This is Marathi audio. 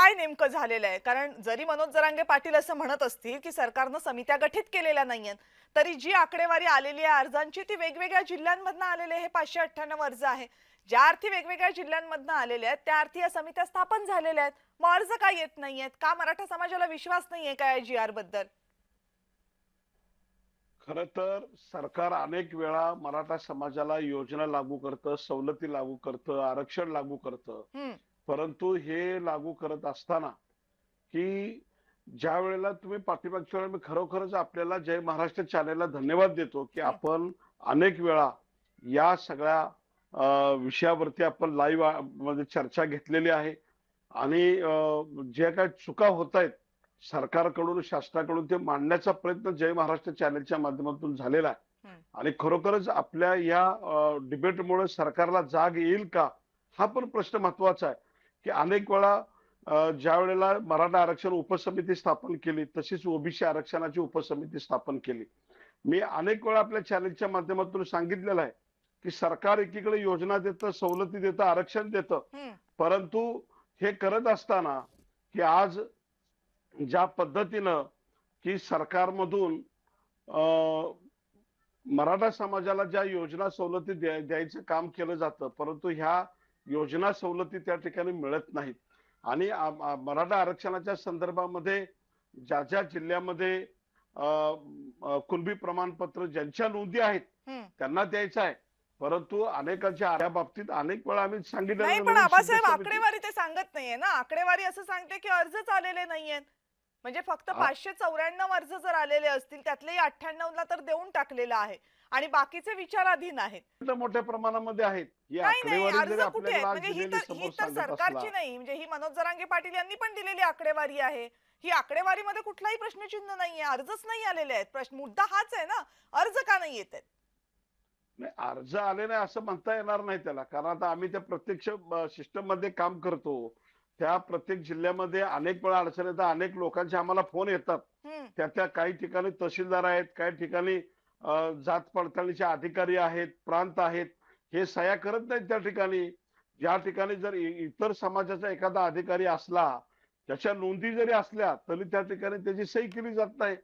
काय नेमकं झालेलं आहे? कारण जरी मनोज जरांगे पाटील असं म्हणत असतील, की सरकारनं समित्या गठीत केलेल्या नाहीयेत, तरी जी आकडेवारी आलेली आहे अर्जांची ती वेगवेगळ्या जिल्ह्यांमधनं आलेले हे 598 अर्ज आहे. ज्या अर्थी वेगवेगळ्या जिल्ह्यांमधनं आलेले आहेत, त्या अर्थी या समित्या स्थापन झालेल्या आहेत. मग अर्ज का येत नाहीयेत? का मराठा समाजाला विश्वास नाहीये का या जी-आर बद्दल? खरं तर सरकार अनेक वेळा मराठा समाजाला योजना लागू करतं, सवलती लागू करतं, आरक्षण लागू करतं. हं, परंतु हे लागू करत असताना, की ज्या वेळेला तुम्ही पाठीमागच्या वेळेला मी खरोखरच आपल्याला जय महाराष्ट्र चॅनेलला धन्यवाद देतो, की हं. आपण अनेक वेळा या सगळ्या विषयावरती आपण लाईव्ह मध्ये चर्चा घेतलेली आहे. आणि ज्या काही चुका होतायत सरकारकडून, शासनाकडून ते मांडण्याचा प्रयत्न जय महाराष्ट्र चॅनेलच्या माध्यमातून झालेला आहे. हं. आणि खरोखरच आपल्या या डिबेटमुळे सरकारला जाग येईल का? हा पण प्रश्न महत्वाचा आहे, की अनेक वेळा ज्या वेळेला मराठा आरक्षण उपसमिती स्थापन केली, तशीच ओबीसी आरक्षणाची उपसमिती स्थापन केली. मी अनेक वेळा आपल्या चॅनेलच्या माध्यमातून सांगितलेलं आहे, की सरकार एकीकडे योजना देतं, सवलती देतं, आरक्षण देतं. हं. परंतु हे करत असताना, की आज ज्या पद्धतीनं की सरकारमधून अ, मराठा समाजाला ज्या योजना सवलती द्यायचं काम केलं जातं, परंतु ह्या योजना सवलती त्या ठिकाणी मिळत नाहीत. आणि मराठा आरक्षणाच्या संदर्भामध्ये ज्या ज्या जिल्ह्यामध्ये अ, कुणबी प्रमाणपत्र ज्यांच्या नोंदी आहेत हं. त्यांना द्यायचं आहे. परंतु अनेकांच्या या बाबतीत अनेक वेळा आम्ही नाही, सांगितलेलं पण नवीन सिद्ध आबासाहेब समिती आकडेवारी ते सांगत नाहीये ना. आकडेवारी असं सांगते, की अर्जच आलेले नाहीयेत. म्हणजे फक्त 594 अर्ज जर आलेले असतील, त्यातलेही 98ला तर देऊन टाकलेलं आहे आणि बाकीचे विचाराधीन आहेत. मोठ्या प्रमाणामध्ये आहेत. ही नाही, नाही. आकडेवारी अर्ज जरी कुठे आपल्याकडे आहेत? आज म्हणजे ही दिलेली तर ही समोर तर सांगत असला, सरकारची नाही. म्हणजे ही मनोज जरांगे पाटील यांनी पण दिलेली आकडेवारी आहे. ही आकडेवारीमध्ये कुठलाही प्रश्नचिन्ह नाहीये. अर्जच नाही आलेले आहेत. मुद्दा हाच आहे ना. अर्ज का नाही येत आहेत? नाही अर्ज आले नाही असं म्हणता येणार नाही त्याला. कारण आता आम्ही त्या प्रत्यक्ष सिस्टम मध्ये काम करतो. त्या प्रत्येक जिल्ह्यामध्ये अनेक वेळा अडचण येतात. अनेक लोकांचे आम्हाला फोन येतात. हं. त्या काही ठिकाणी तहसीलदार आहेत, काही ठिकाणी जात पडताळणीचे अधिकारी आहेत, प्रांत आहेत. हे सह्या करत नाहीत त्या ठिकाणी. ज्या ठिकाणी जर इतर समाजाचा एखादा अधिकारी असला, त्याच्या नोंदी जरी असल्या, तरी त्या ठिकाणी त्याची सही केली जात नाही.